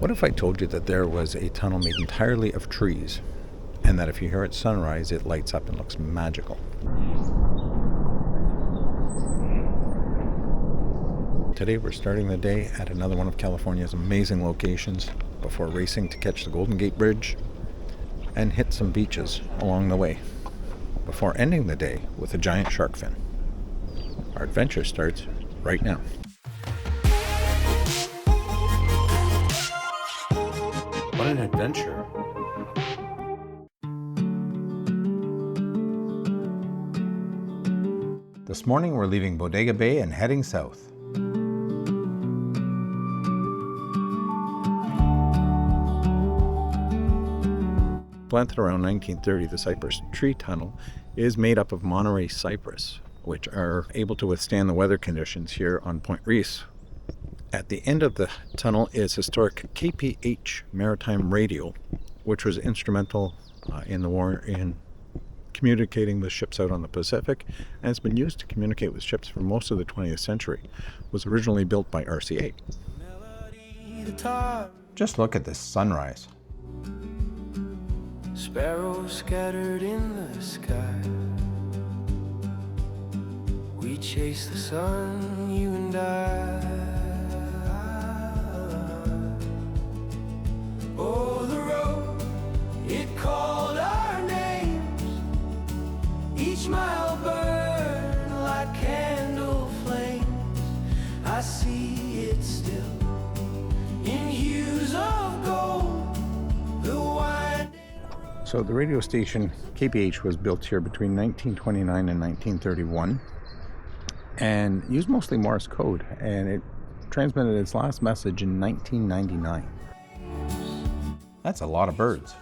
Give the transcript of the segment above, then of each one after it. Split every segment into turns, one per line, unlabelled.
What if I told you that there was a tunnel made entirely of trees, and that if you hear it sunrise, it lights up and looks magical? Today we're starting the day at another one of California's amazing locations before racing to catch the Golden Gate Bridge and hit some beaches along the way, before ending the day with a giant shark fin. Our adventure starts right now. What an adventure. This morning we're leaving Bodega Bay and heading south. Planted around 1930, the Cypress Tree Tunnel is made up of Monterey cypress, which are able to withstand the weather conditions here on Point Reyes. At the end of the tunnel is historic KPH maritime radio, which was instrumental in the war in communicating with ships out on the Pacific, and it's been used to communicate with ships for most of the 20th century. It was originally built by RCA. Just look at this sunrise.
Sparrows scattered in the sky. We chase the sun, you and I. Oh, the road, it called our names. Each mile burned like candle flames. I see it still in hues of gold. The winding.
So the radio station KPH was built here between 1929 and 1931 and used mostly Morse code, and it transmitted its last message in 1999. That's a lot of birds.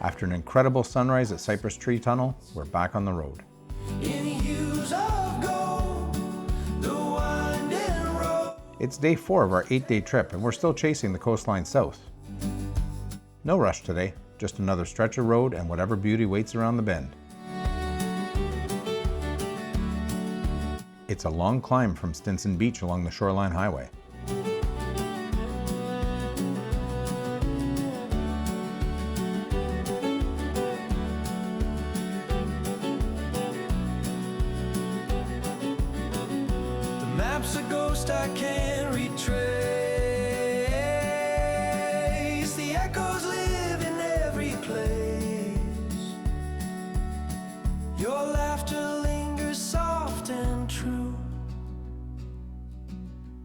After an incredible sunrise at Cypress Tree Tunnel, we're back on the road. It's day 4 of our 8-day trip, and we're still chasing the coastline south. No rush today, just another stretch of road and whatever beauty waits around the bend. It's a long climb from Stinson Beach along the Shoreline Highway.
The map's a ghost I can't retrace. The echoes live in every place. Your laughter lingers soft and true.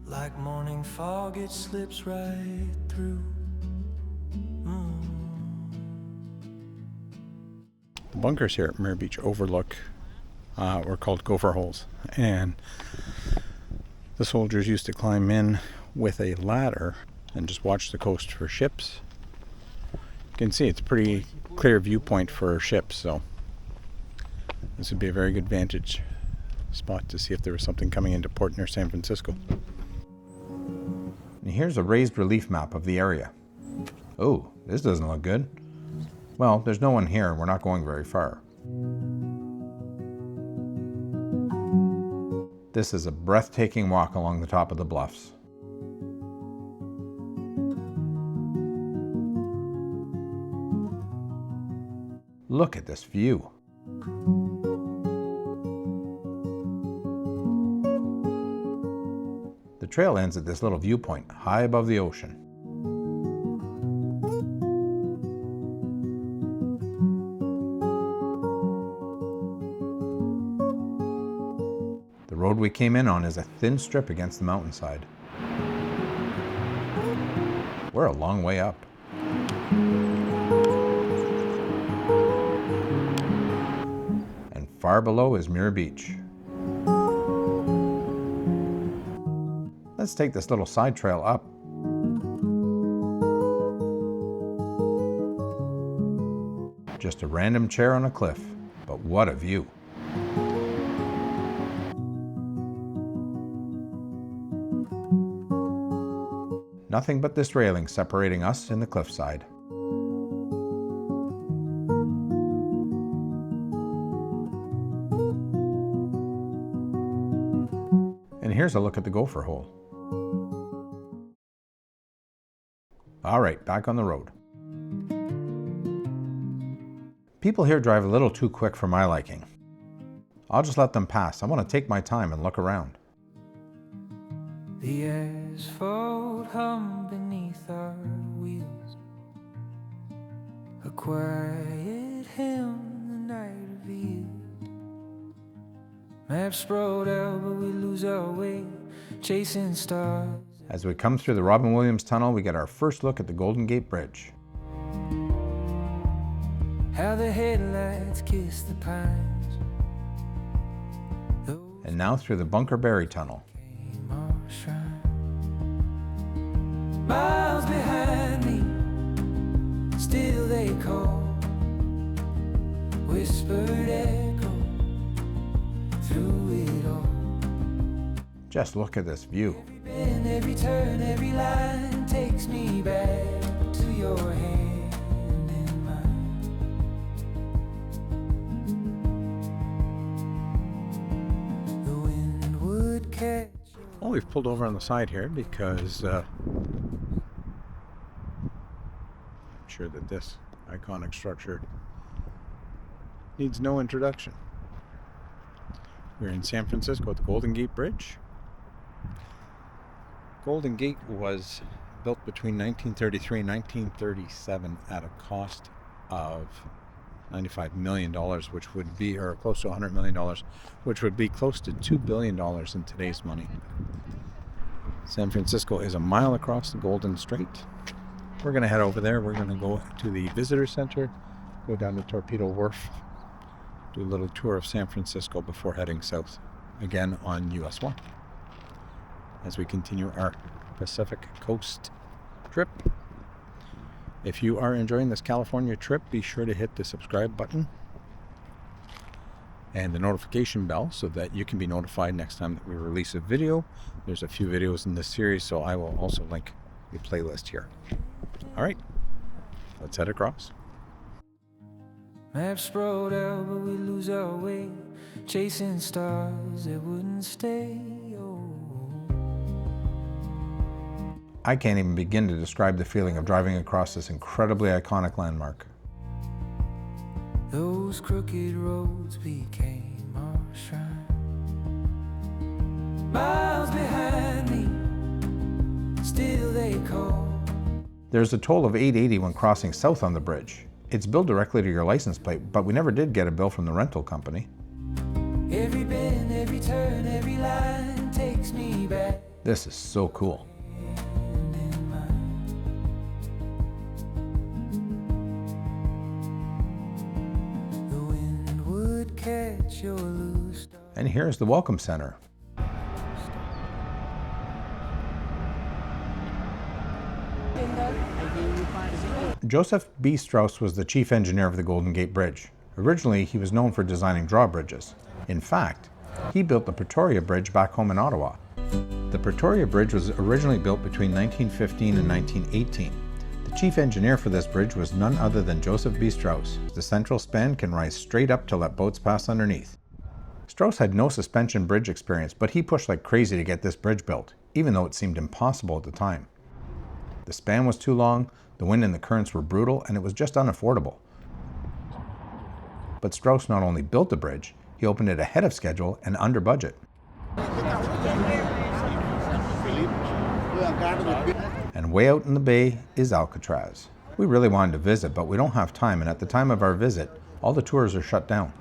Like morning fog, it slips right through.
The bunkers here at Muir Beach Overlook were called gopher holes, and the soldiers used to climb in with a ladder and just watch the coast for ships. You can see it's a pretty clear viewpoint for ships, so this would be a very good vantage spot to see if there was something coming into port near San Francisco. And here's a raised relief map of the area. Oh, this doesn't look good. Well, there's no one here and we're not going very far. This is a breathtaking walk along the top of the bluffs. Look at this view. The trail ends at this little viewpoint high above the ocean. The road we came in on is a thin strip against the mountainside. We're a long way up. And far below is Muir Beach. Let's take this little side trail up. Just a random chair on a cliff, but what a view. Nothing but this railing separating us and the cliffside. And here's a look at the gopher hole. All right, back on the road. People here drive a little too quick for my liking. I'll just let them pass. I want to take my time and look around.
The asphalt hum beneath our wheels, a quiet hymn the night revealed. Maps sprawled out, but we lose our way, chasing stars.
As we come through the Robin Williams Tunnel, we get our first look at the Golden Gate Bridge.
How the headlights kiss the pines.
And now through the Bunker Berry Tunnel.
Miles behind me, still they call, whispered echo through it all.
Just look at this view.
Every bend, every turn, every line takes me back to your hand in mine. The wind would catch.
Well, we've pulled over on the side here because I'm sure that this iconic structure needs no introduction. We're in San Francisco at the Golden Gate Bridge. Golden Gate was built between 1933 and 1937 at a cost of $95 million, which would be, or close to $100 million, which would be close to $2 billion in today's money. San Francisco is a mile across the Golden Strait. We're going to head over there. We're going to go to the visitor center, go down to Torpedo Wharf, do a little tour of San Francisco before heading south again on US 1 as we continue our Pacific Coast trip. If you are enjoying this California trip, be sure to hit the subscribe button and the notification bell so that you can be notified next time that we release a video. There's a few videos in this series, so I will also link the playlist here. All right, let's head across.
Maps sprawled out, but we lose our way, chasing stars that wouldn't stay.
I can't even begin to describe the feeling of driving across this incredibly iconic landmark.
Those crooked roads became our shrine. Miles behind me, still they call.
There's a toll of $8.80 when crossing south on the bridge. It's billed directly to your license plate, but we never did get a bill from the rental company.
Every bend, every turn, every line takes me back.
This is so cool. And here's the Welcome Center. Joseph B. Strauss was the chief engineer of the Golden Gate Bridge. Originally, he was known for designing drawbridges. In fact, he built the Pretoria Bridge back home in Ottawa. The Pretoria Bridge was originally built between 1915 and 1918. The chief engineer for this bridge was none other than Joseph B. Strauss. The central span can rise straight up to let boats pass underneath. Strauss had no suspension bridge experience, but he pushed like crazy to get this bridge built, even though it seemed impossible at the time. The span was too long, the wind and the currents were brutal, and it was just unaffordable. But Strauss not only built the bridge, he opened it ahead of schedule and under budget. And way out in the bay is Alcatraz. We really wanted to visit, but we don't have time, and at the time of our visit, all the tours are shut down.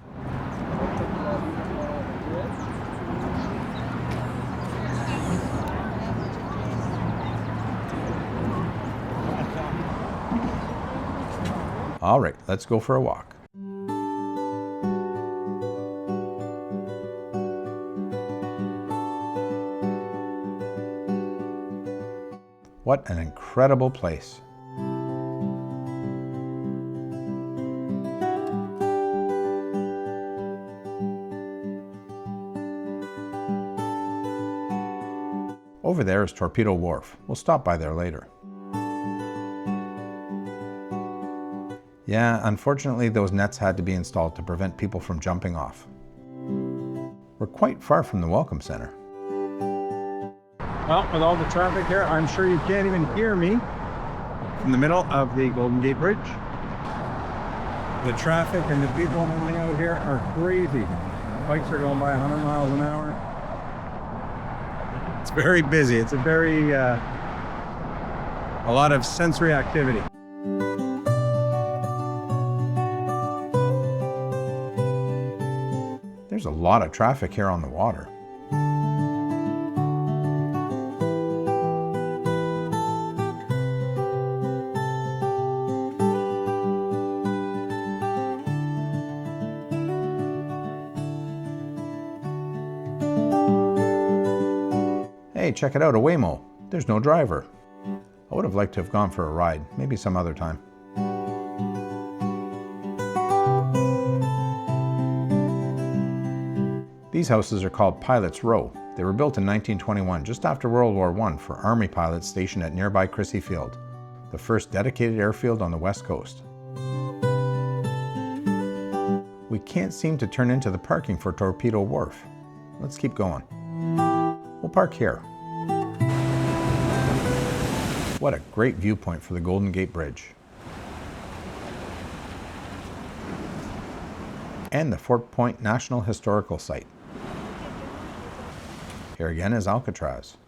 All right, let's go for a walk. What an incredible place. Over there is Torpedo Wharf. We'll stop by there later. Yeah, unfortunately those nets had to be installed to prevent people from jumping off. We're quite far from the Welcome Center. Well, with all the traffic here, I'm sure you can't even hear me. in the middle of the Golden Gate Bridge. The traffic and the people moving out here are crazy. Bikes are going by 100 miles an hour. It's very busy. It's a very, a lot of sensory activity. There's a lot of traffic here on the water. Hey, check it out, a Waymo. There's no driver. I would have liked to have gone for a ride, maybe some other time. These houses are called Pilot's Row. They were built in 1921, just after World War I, for Army pilots stationed at nearby Crissy Field, the first dedicated airfield on the West Coast. We can't seem to turn into the parking for Torpedo Wharf. Let's keep going. We'll park here. What a great viewpoint for the Golden Gate Bridge. And the Fort Point National Historical Site. Here again is Alcatraz.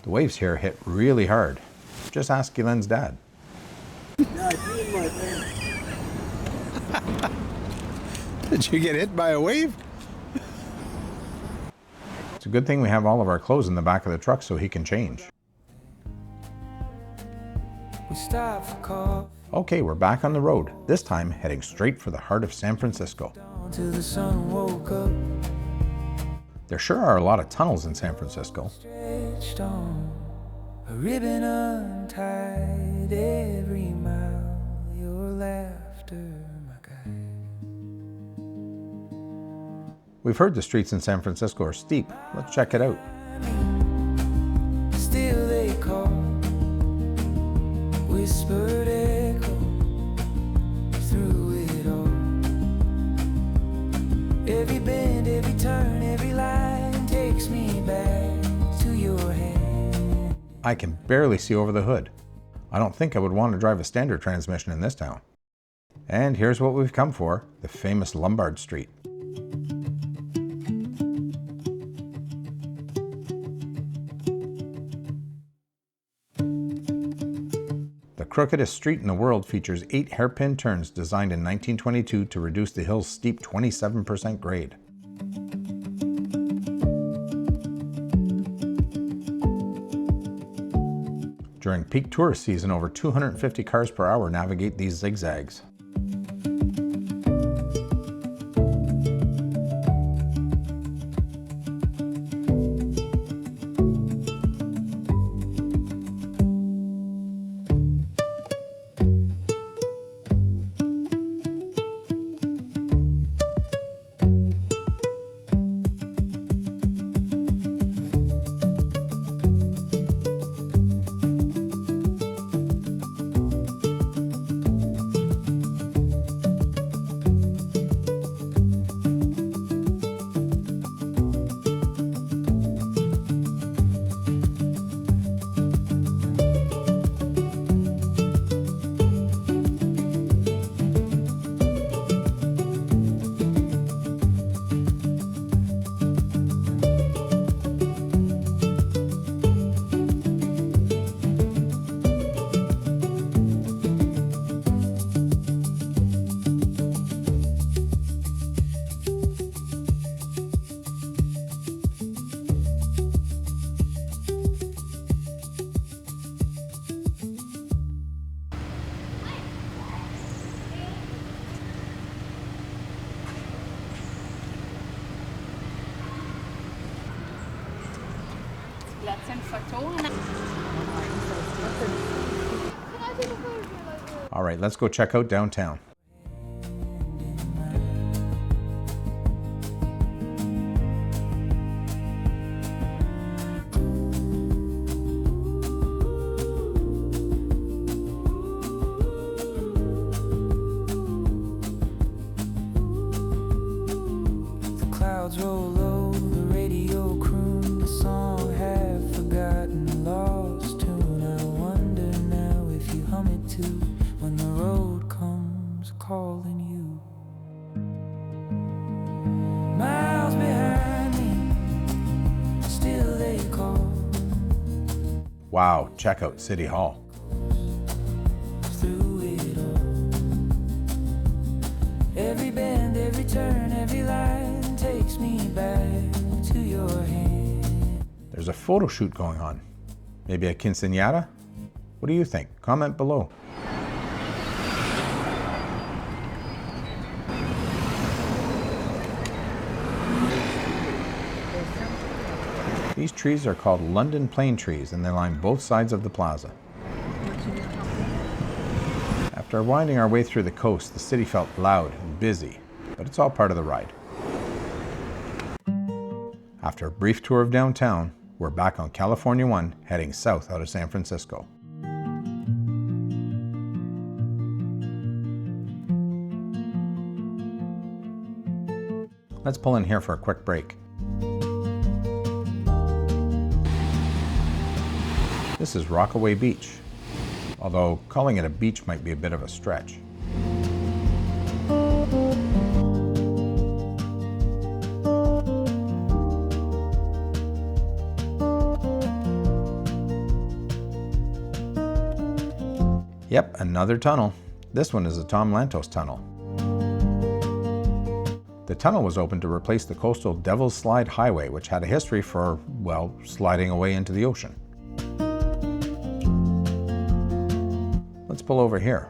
The waves here hit really hard. Just ask Guylain's dad.
Did you get hit by a wave?
It's a good thing we have all of our clothes in the back of the truck so he can change.
We stop for coffee
Okay, we're back on the road, this time heading straight for the heart of San Francisco.
till the sun woke up.
There sure are a lot of tunnels in San Francisco.
Stretched on a ribbon untied every mile. Your laughter, my guide.
We've heard the streets in San Francisco are steep. Let's check it out.
Still they call, whispered echo through it all. Every bend, every turn, every line takes me back to your hand.
I can barely see over the hood. I don't think I would want to drive a standard transmission in this town. And here's what we've come for, the famous Lombard Street. The crookedest street in the world features 8 hairpin turns designed in 1922 to reduce the hill's steep 27% grade. During peak tourist season, over 250 cars per hour navigate these zigzags. All right, let's go check out downtown.
The clouds roll low, the radio croon the song half forgotten.
Wow, check out City Hall.
through it all. Every bend, every turn, every line takes me back to your hand.
There's a photo shoot going on. Maybe a quinceañera? What do you think? Comment below. These trees are called London plane trees, and they line both sides of the plaza. After winding our way through the coast, the city felt loud and busy, but it's all part of the ride. After a brief tour of downtown, we're back on California 1, heading south out of San Francisco. Let's pull in here for a quick break. This is Rockaway Beach, although calling it a beach might be a bit of a stretch. Yep, another tunnel. This one is the Tom Lantos Tunnel. The tunnel was opened to replace the coastal Devil's Slide Highway, which had a history for, well, sliding away into the ocean. Let's pull over here.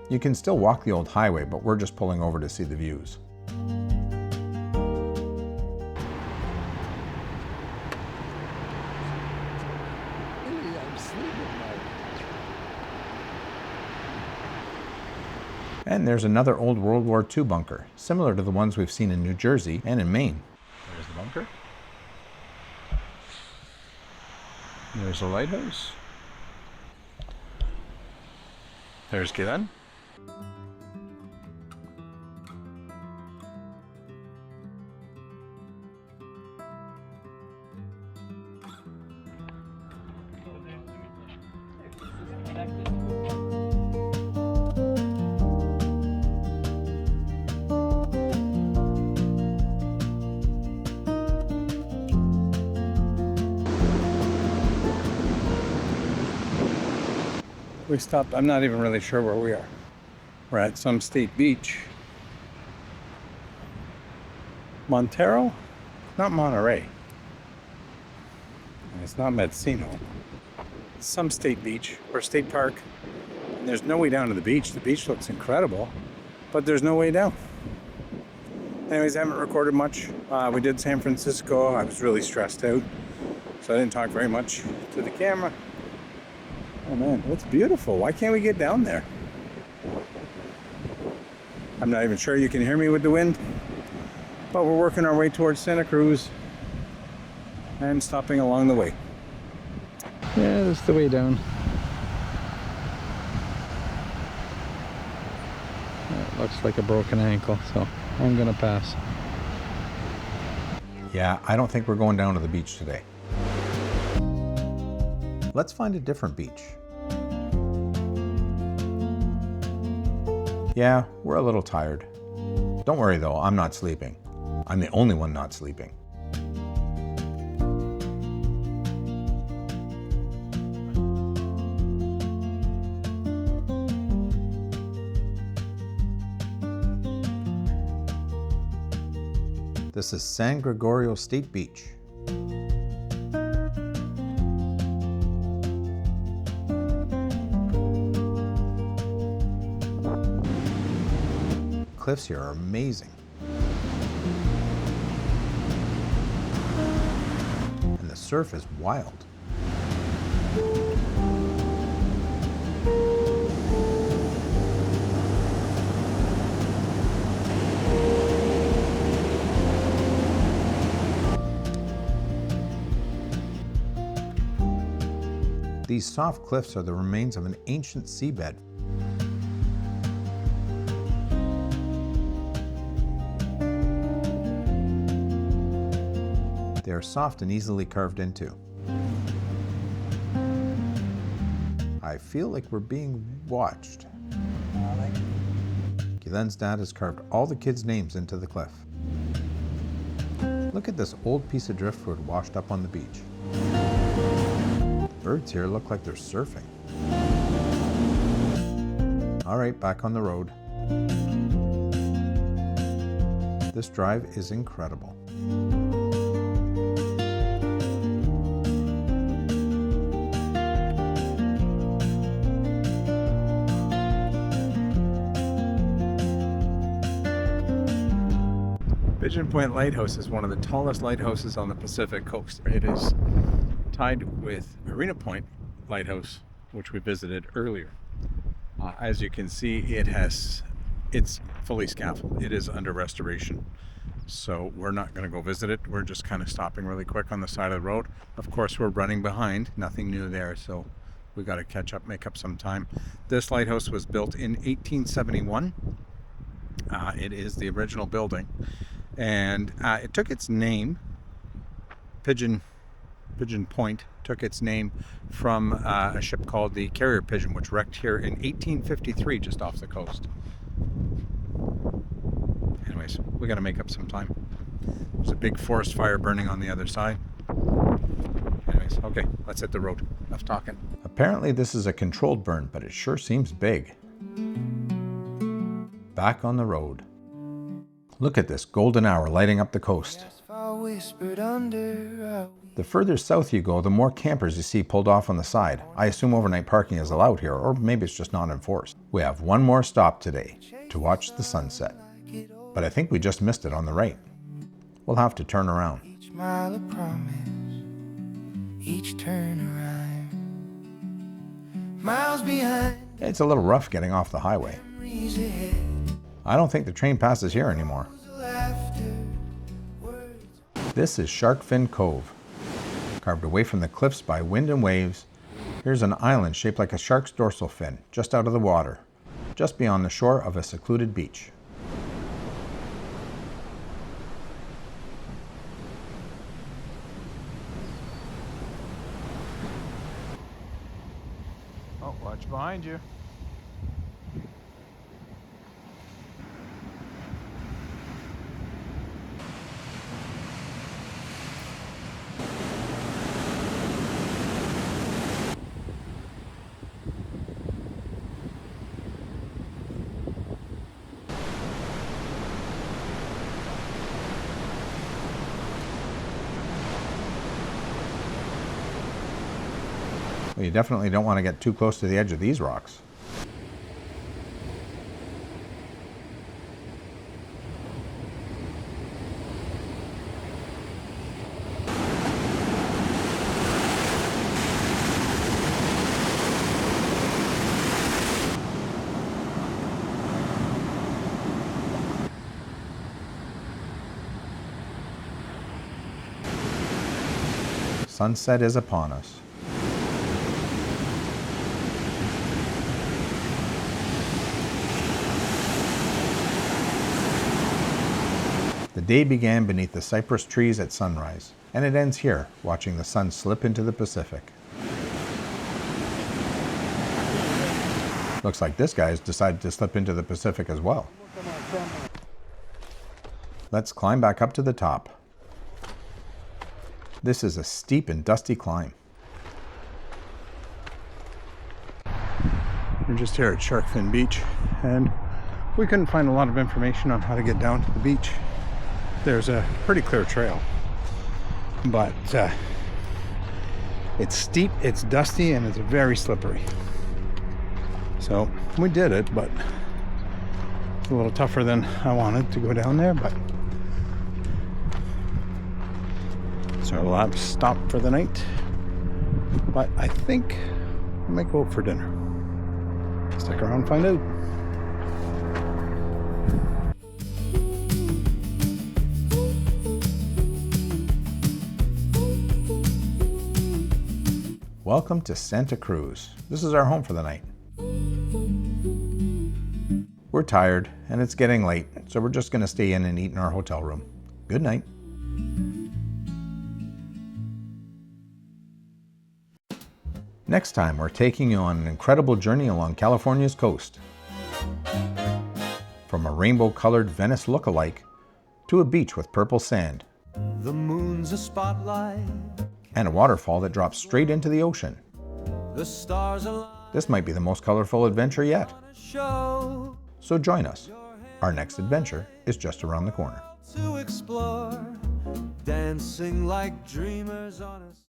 You can still walk the old highway, but we're just pulling over to see the views. And there's another old World War II bunker, similar to the ones we've seen in New Jersey and in Maine.
There's the bunker. There's the lighthouse. There's Pigeon. We stopped, I'm not even really sure where we are. We're at some state beach. Montara? Not Monterey. And it's not Mendocino. It's some state beach or state park. And there's no way down to the beach. The beach looks incredible, but there's no way down. Anyways, I haven't recorded much. We did San Francisco. I was really stressed out, so I didn't talk very much to the camera. Oh man, that's beautiful. Why can't we get down there? I'm not even sure you can hear me with the wind, but we're working our way towards Santa Cruz and stopping along the way. Yeah, that's the way down. It looks like a broken ankle, so I'm gonna pass.
Yeah, I don't think we're going down to the beach today. Let's find a different beach. Yeah, we're a little tired. Don't worry though, I'm not sleeping. I'm the only one not sleeping. This is San Gregorio State Beach. Cliffs here are amazing. And the surf is wild. These soft cliffs are the remains of an ancient seabed. They are soft and easily carved into. I feel like we're being watched. Guylain's dad has carved all the kids' names into the cliff. Look at this old piece of driftwood washed up on the beach. Birds here look like they're surfing. All right, back on the road. This drive is incredible.
Pigeon Point Lighthouse is one of the tallest lighthouses on the Pacific coast. It is tied with Marina Point Lighthouse, which we visited earlier. As you can see, it's fully scaffolded. It is under restoration. So we're not going to go visit it. We're just kind of stopping really quick on the side of the road. Of course, we're running behind. Nothing new there, so we got to catch up, make up some time. This lighthouse was built in 1871. It is the original building. And it took its name, Pigeon Point took its name from a ship called the Carrier Pigeon, which wrecked here in 1853 just off the coast. Anyways, we got to make up some time. There's a big forest fire burning on the other side. Anyways, okay, let's hit the road. Enough talking.
Apparently this is a controlled burn, but it sure seems big. Back on the road. Look at this golden hour lighting up the coast. The further south you go, the more campers you see pulled off on the side. I assume overnight parking is allowed here, or maybe it's just not enforced. We have one more stop today, to watch the sunset. But I think we just missed it on the right. We'll have to turn around.
Each mile of promise, each turn around, miles behind.
It's a little rough getting off the highway.
Memories ahead.
I don't think the train passes here anymore. This is Shark Fin Cove. Carved away from the cliffs by wind and waves, here's an island shaped like a shark's dorsal fin, just out of the water, just beyond the shore of a secluded beach.
Oh, watch behind you.
Well, you definitely don't want to get too close to the edge of these rocks. Sunset is upon us. The day began beneath the cypress trees at sunrise, and it ends here, watching the sun slip into the Pacific. Looks like this guy has decided to slip into the Pacific as well. Let's climb back up to the top. This is a steep and dusty climb.
We're just here at Shark Fin Beach, and we couldn't find a lot of information on how to get down to the beach. There's a pretty clear trail, but it's steep, it's dusty, and it's very slippery. So we did it, but it's a little tougher than I wanted to go down there, but it's our last stop for the night. But I think I might go out for dinner. Stick around and find out.
Welcome to Santa Cruz. This is our home for the night. We're tired and it's getting late, so we're just going to stay in and eat in our hotel room. Good night. Next time, we're taking you on an incredible journey along California's coast. From a rainbow-colored Venice look-alike to a beach with purple sand.
The moon's a spotlight.
and a waterfall that drops straight into the ocean.
The stars align
This might be the most colorful adventure yet.
a show
So join us. Our next adventure is just around the corner.
to explore, dancing like dreamers on a